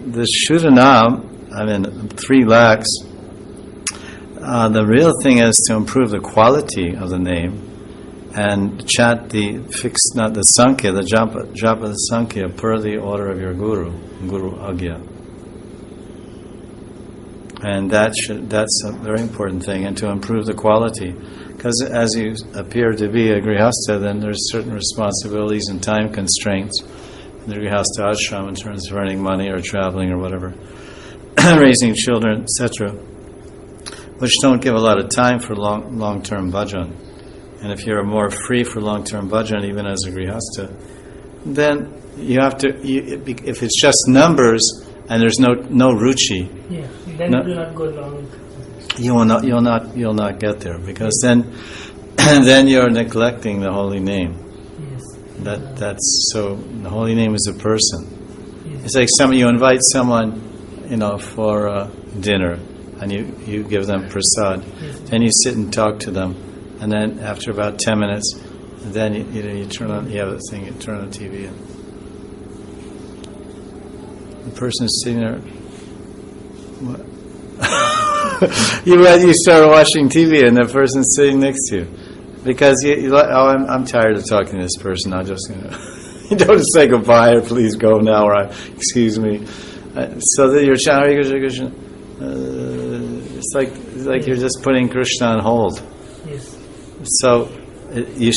The Shuddhanam, I mean 3 lakhs, the real thing is to improve the quality of the name and chant the fixed, not the Sankhya, the japa the Sankhya per the order of your Guru Agya. And that's a very important thing, and to improve the quality. Because as you appear to be a Grihastha, then there's certain responsibilities and time constraints in the Grihastha ashram in terms of earning money or traveling or whatever, raising children, etc., which don't give a lot of time for long-term bhajan. And if you're more free for long-term bhajan, even as a Grihastha, then you have to, if it's just numbers and there's no ruchi, then it will not go long. You'll not get there, because then you're neglecting the holy name. Yes. That's so. The holy name is a person. Yes. It's like you invite someone, for dinner, and you give them prasad, then you sit and talk to them, and then after about 10 minutes, then you turn on, you have the thing, you turn on the TV, and the person is sitting there. What? you start watching TV and the person's sitting next to you, because I'm tired of talking to this person. I'm just you don't say goodbye or please go now or excuse me. So that you're chanting Krishna Krishna. It's like you're just putting Krishna on hold. Yes. So we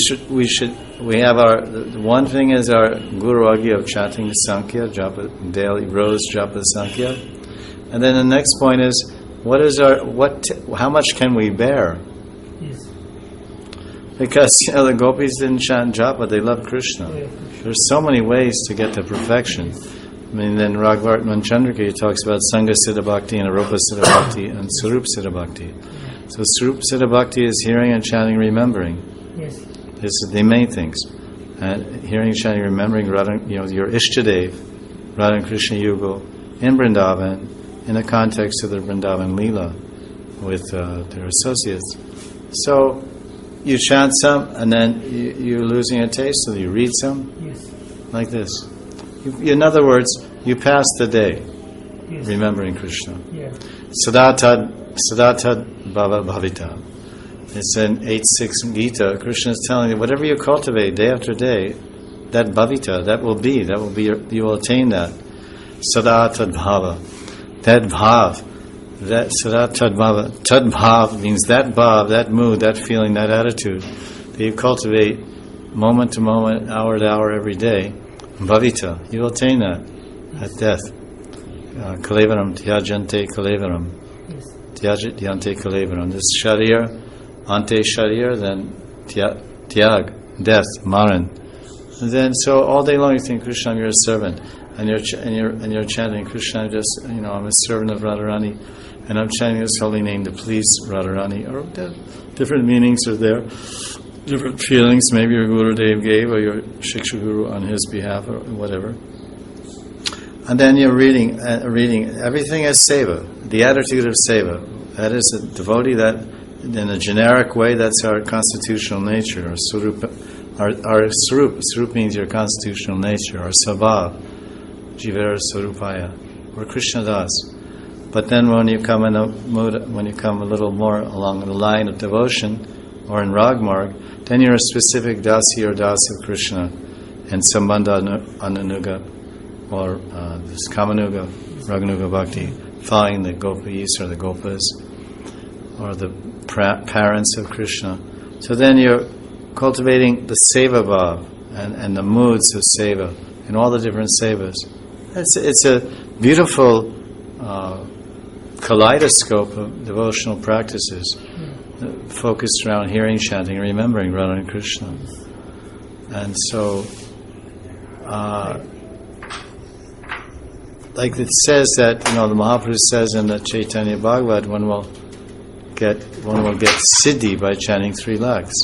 have the one thing is our Guru Agya of chanting the Sankhya, japa daily, rose japa the Sankhya, and then the next point is how much can we bear? Yes. Because the gopis didn't chant japa, they love Krishna. Yeah. There's so many ways to get to perfection. I mean, then Raghavartman Chandrika, he talks about Sangha Siddha Bhakti and Arupa Siddha Bhakti and Sarup Siddha Bhakti. So Sarup Siddha Bhakti is hearing and chanting, remembering. Yes. This is the main things. And hearing, chanting, remembering your Ishtadev, Radha and Krishna Yugal in Vrindavan, in the context of the Vrindavan Leela with their associates. So you chant some, and then you're losing a taste, so you read some, yes, like this. In other words, you pass the day, yes, remembering Krishna. Yeah. Sadatad Bhava Bhavita. It's in 8.6 Gita. Krishna is telling you, whatever you cultivate day after day, that bhavita, that will be you will attain that. Sadatad Bhava. That bhav, that sadatad bhava, tad bhav means that bhav, that mood, that feeling, that attitude that you cultivate moment to moment, hour to hour, every day. Bhavita, you will attain that at death. Kalevaram, tyajante kalevaram. Tyajit yante kalevaram. This sharir, ante sharir, then tyag, death, maran. And then so all day long you think, Krishna, you're a servant, and you're chanting, Krishna, I'm a servant of Radharani, and I'm chanting this holy name to please Radharani. Or different meanings are there. Different feelings, maybe your Guru Dev gave, or your Shiksha Guru on his behalf, or whatever. And then you're reading. Everything is seva, the attitude of seva. That is a devotee that, in a generic way, that's our constitutional nature, our surup. Our surup means your constitutional nature, our sabhav, jivera surupaya, or Krishna das. But then when you come in a mood, when you come a little more along the line of devotion, or in Ragmarg, then you're a specific dasi or das of Krishna, and Sambandha Ananuga, or this Kamanuga, Raganuga Bhakti, following the gopis or the gopas, or the parents of Krishna. So then you're cultivating the seva bhav and the moods of seva, and all the different sevas. It's a beautiful kaleidoscope of devotional practices focused around hearing, chanting, and remembering Radha and Krishna. And so, like it says that, the Mahaprabhu says in the Chaitanya Bhagavad, one will get siddhi by chanting 3 lakhs.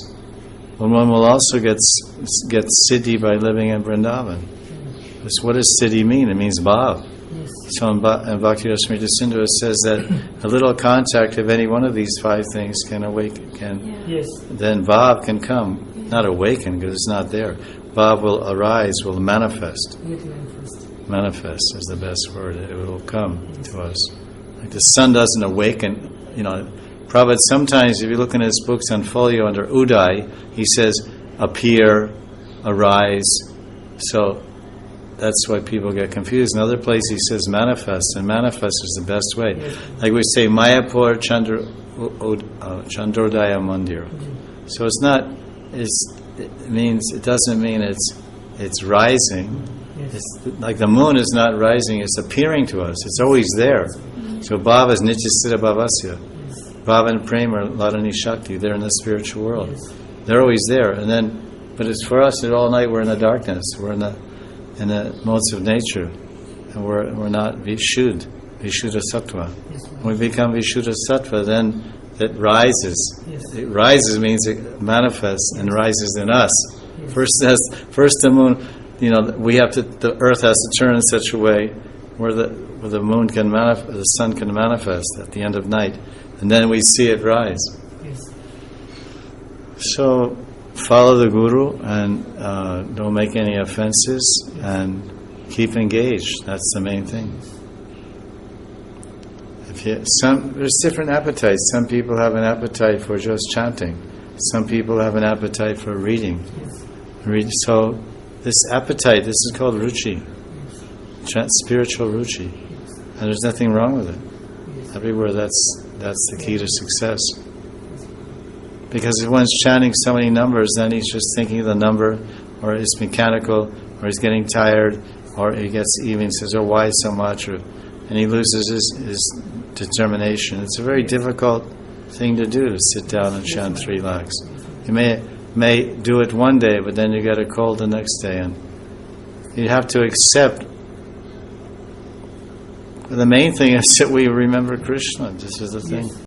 One will also get siddhi by living in Vrindavan. Because what does siddhi mean? It means bhav. So in Bhakti Rasamrita Sindhu it says that a little contact of any one of these 5 things can awaken, then bhav can come. Not awaken, because it's not there. Bhav will arise, will manifest. Manifest is the best word. It will come to us. Like the sun doesn't awaken. Prabhupada, sometimes if you look in his books on folio under Uday, he says, appear, arise. So that's why people get confused. In other places he says manifest, and manifest is the best way. Like we say, Mayapur Chandrodaya Mandir. So it doesn't mean it's rising. It's like the moon is not rising, it's appearing to us. It's always there. So Bhava is Nityasthita Bhavasya. Bhava and Prema are Ladani Shakti. They're in the spiritual world. They're always there. But it's for us that all night we're in the darkness. We're in the modes of nature. And we're not Vishuddha Sattva. When we become Vishuddha Sattva, then it rises. It rises means it manifests and rises in us. First the moon, the earth has to turn in such a way where the moon can manifest, the sun can manifest at the end of night, and then we see it rise. So follow the Guru and don't make any offenses and keep engaged. That's the main thing. There's different appetites. Some people have an appetite for just chanting. Some people have an appetite for reading. So this appetite, this is called ruchi, spiritual ruchi, and there's nothing wrong with it. Everywhere that's the key to success. Because if one's chanting so many numbers, then he's just thinking of the number, or it's mechanical, or he's getting tired, or he gets even and says, "Oh, why so much?" And he loses his determination. It's a very difficult thing to do, to sit down and chant 3 lakhs. You may do it one day, but then you get a cold the next day, and you have to accept. The main thing is that we remember Krishna. This is the thing.